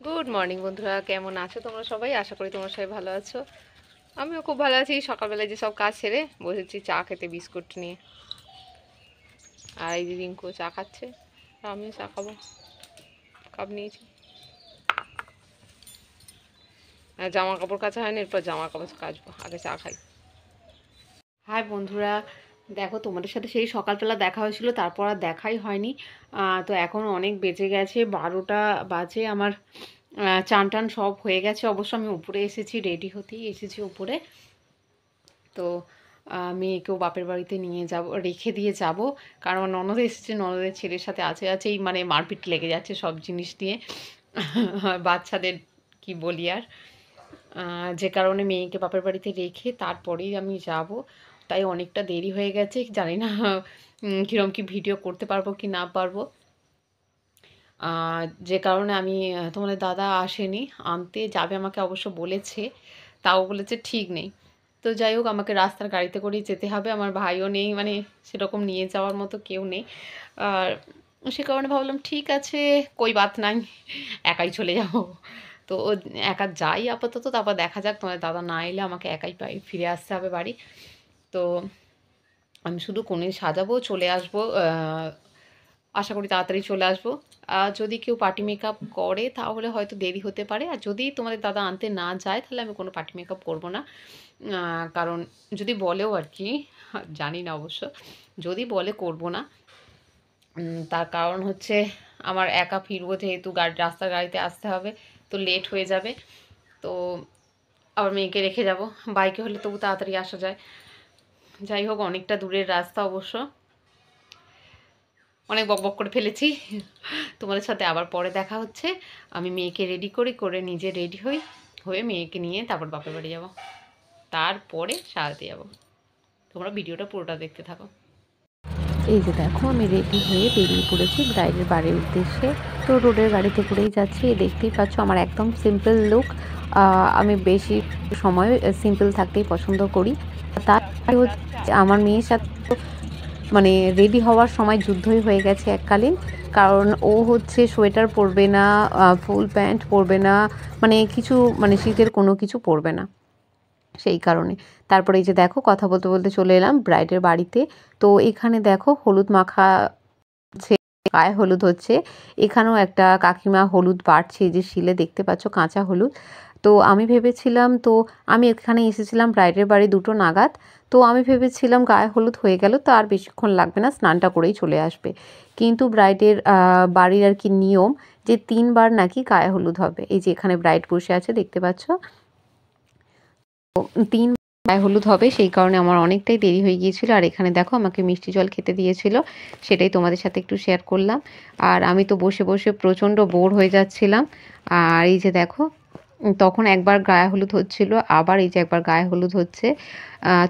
Good morning বন্ধুরা, কেমন আছো তোমরা সবাই? আশা করি তোমরা সবাই ভালো আছো। আমিও খুব ভালো আছি। সকালবেলায় যে সব কাজ সেরে বসেছি চা খেতে বিস্কুট নিয়ে। আর এই যে রিঙ্কু চা খাচ্ছে, আর আমিও চা খাবো, কাপ নিয়েছি। আর জামা কাপড় কাচা হয়নি, এরপর জামা কাপড় কাচবো, আগে চা খাই। হাই বন্ধুরা, দেখো তোমাদের সাথে সেই সকালবেলা দেখা হয়েছিল, তারপর আর দেখাই হয়নি। তো এখন অনেক বেজে গেছে, 12টা বাজে। আমার চান টান সব হয়ে গেছে। অবশ্য আমি উপরে এসেছি, রেডি হতেই এসেছি উপরে। তো মেয়েকেও বাপের বাড়িতে নিয়ে যাব, রেখে দিয়ে যাব, কারণ আমার ননদ এসেছে, ননদের ছেলের সাথে আছেই মানে মারপিট লেগে যাচ্ছে সব জিনিস নিয়ে। বাচ্চাদের কি বলি আর। যে কারণে মেয়েকে বাপের বাড়িতে রেখে তারপরেই আমি যাব। তাই অনেকটা দেরি হয়ে গেছে, জানি না কীরকম কি ভিডিও করতে পারবো কি না পারবো। যে কারণে আমি তোমাদের দাদা আসেনি, আনতে যাবে আমাকে অবশ্য বলেছে, তাও বলেছে ঠিক নেই। তো যাই হোক, আমাকে রাস্তার গাড়িতে করেই যেতে হবে। আমার ভাইও নেই, মানে সেরকম নিয়ে যাওয়ার মতো কেউ নেই। আর সে কারণে ভাবলাম ঠিক আছে, কই বাত নাই, একাই চলে যাব। তো একা যাই আপাতত, তারপর দেখা যাক। তোমার দাদা না এলে আমাকে একাই ফিরে আসতে হবে বাড়ি। তো আমি শুধু কোণে সাজাবো, চলে আসবো। আশা করি তাড়াতাড়ি চলে আসবো। যদি কেউ পার্টি মেকআপ করে তাহলে হয়তো দেরি হতে পারে, আর যদি তোমাদের দাদা আনতে না যায় তাহলে আমি কোনো পার্টি মেকআপ করবো না। কারণ যদি বলেও আর কি, জানি না অবশ্য, যদি বলে করবো না। তার কারণ হচ্ছে আমার একা ফিরবো, যেহেতু রাস্তার গাড়িতে আসতে হবে, তো লেট হয়ে যাবে। তো আবার মেয়েকে রেখে যাব। বাইকে হলে তবু তাড়াতাড়ি আসা যায়। যাই হোক, অনেকটা দূরের রাস্তা অবশ্য। অনেক বকবক করে ফেলেছি। তোমাদের সাথে আবার পরে দেখা হচ্ছে। আমি মেয়েকে রেডি করে নিজে রেডি হয়ে মেয়েকে নিয়ে তারপর বাপের বাড়ি যাব, তারপরে সারাতে যাব। তোমরা ভিডিওটা পুরোটা দেখতে থাকো। এই যে দেখো, আমি রেডি হয়ে বেরিয়ে পড়েছি ব্রাইডের বাড়ির উদ্দেশ্যে। তো রোডের গাড়িতে করেই যাচ্ছি। দেখতেই পাচ্ছ আমার একদম সিম্পল লুক। আমি বেশি সময় সিম্পল থাকতেই পছন্দ করি। তার হচ্ছে আমার মেয়ের সাথে মানে রেডি হওয়ার সময় যুদ্ধই হয়ে গেছে এককালীন। কারণ ও হচ্ছে সোয়েটার পরবে না, ফুল প্যান্ট পরবে না, মানে কিছু মানে শীতের কোনো কিছু পরবে না, সেই কারণে। তারপরে এই যে দেখো, কথা বলতে বলতে চলে এলাম ব্রাইডের বাড়িতে। তো এখানে দেখো হলুদ মাখা হচ্ছে, গায়ে হলুদ হচ্ছে। এখানেও একটা কাকিমা হলুদ বাটছে, এই যে শিলে দেখতে পাচ্ছ কাঁচা হলুদ। তো আমি ভেবেছিলাম, তো আমি এখানে এসেছিলাম ব্রাইডের বাড়ি 2টো নাগাদ। তো আমি ভেবেছিলাম গায়ে হলুদ হয়ে গেল, তো আর বেশিক্ষণ লাগবে না, স্নানটা করেই চলে আসবে। কিন্তু ব্রাইডের বাড়ির আর কি নিয়ম যে 3বার নাকি গায়ে হলুদ হবে। এই যে এখানে ব্রাইড বসে আছে দেখতে পাচ্ছ, 3 গায়ে হলুদ হবে, সেই কারণে আমার অনেকটাই দেরি হয়ে গিয়েছিল। আর এখানে দেখো আমাকে মিষ্টি জল খেতে দিয়েছিল, সেটাই তোমাদের সাথে একটু শেয়ার করলাম। আর আমি তো বসে বসে প্রচণ্ড বোর হয়ে যাচ্ছিলাম। আর এই যে দেখো, তখন একবার গায়ে হলুদ হচ্ছিল, আবার এই যে একবার গায়ে হলুদ হচ্ছে।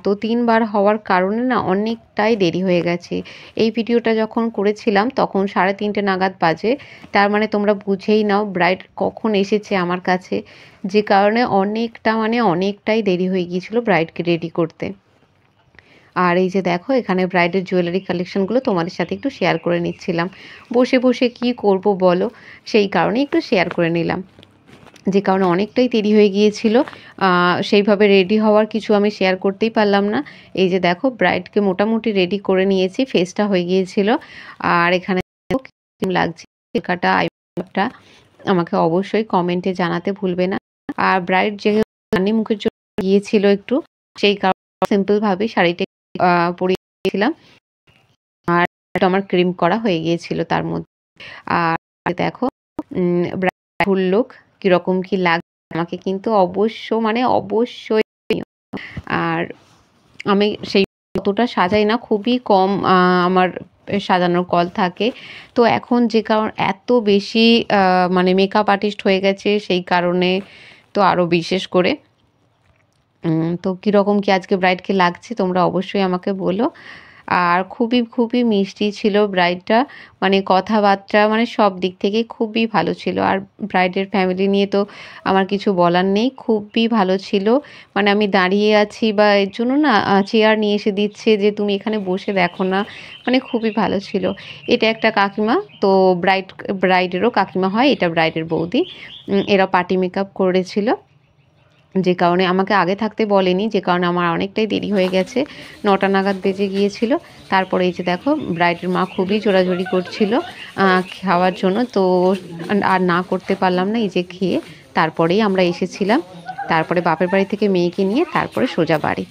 তো 3বার হওয়ার কারণে না অনেকটাই দেরি হয়ে গেছে। এই ভিডিওটা যখন করেছিলাম তখন 3:30 নাগাদ বাজে। তার মানে তোমরা বুঝেই নাও ব্রাইড কখন এসেছে আমার কাছে। যে কারণে অনেকটাই দেরি হয়ে গিয়েছিল ব্রাইডকে রেডি করতে। আর এই যে দেখো, এখানে ব্রাইডের জুয়েলারি কালেকশনগুলো তোমাদের সাথে একটু শেয়ার করে নিচ্ছিলাম। বসে বসে কি করব বলো, সেই কারণে একটু শেয়ার করে নিলাম। যে কারণে অনেকটাই দেরি হয়ে গিয়েছিল, সেইভাবে রেডি হওয়ার কিছু আমি শেয়ার করতেই পারলাম না। এই যে দেখো, ব্রাইডকে মোটামুটি রেডি করে নিয়েছি, ফেসটা হয়ে গিয়েছিল। আর এখানে কেমন লাগছে মেকআপটা, আইমেকআপটা আমাকে অবশ্যই কমেন্টে জানাতে ভুলবে না। আর ব্রাইড যেহেতু রানী মুখের জন্য গিয়েছিল একটু, সেই কারণে সিম্পলভাবে শাড়িটা পরিয়েছিলাম। আর আমার ক্রিম করা হয়ে গিয়েছিল তার মধ্যে। আর দেখো ফুল লুক কিরকম কি লাগছে আমাকে কিন্তু অবশ্যই। আর আমি সেই অতটা সাজাই না, খুবই কম আমার সাজানোর কল থাকে। তো এখন যে কারণ এত বেশি মানে মেকআপ আর্টিস্ট হয়ে গেছে, সেই কারণে তো আরও বিশেষ করে। তো কীরকম কি আজকে ব্রাইডকে লাগছে তোমরা অবশ্যই আমাকে বলো। আর খুবই, খুবই মিষ্টি ছিল ব্রাইডটা। মানে কথাবার্তা মানে সব দিক থেকেই খুবই ভালো ছিল। আর ব্রাইডের ফ্যামিলি নিয়ে তো আমার কিছু বলার নেই। খুবই ভালো ছিল। মানে আমি দাঁড়িয়ে আছি বা এর জন্য না চেয়ার নিয়ে এসে দিচ্ছে যে, "তুমি এখানে বসে দেখো না।" মানে খুবই ভালো ছিল। এটা একটা কাকিমা। তো ব্রাইডেরও কাকিমা হয়। এটা ব্রাইডের বৌদি। এরা পার্টি মেকআপ করেছিল। যে কারণে আমাকে আগে থাকতে বলেনি, যে কারণে আমার অনেকটাই দেরি হয়ে গেছে। ৯টা নাগাদ বেজে গিয়েছিল। তারপরে এই যে দেখো ব্রাইডের মা খুবই জোরাজুরি করছিল খাওয়ার জন্য। তো আর না করতে পারলাম না। এই যে খেয়ে তারপরেই আমরা এসেছিলাম। তারপরে বাপের বাড়ি থেকে মেয়েকে নিয়ে তারপরে সোজা বাড়ি।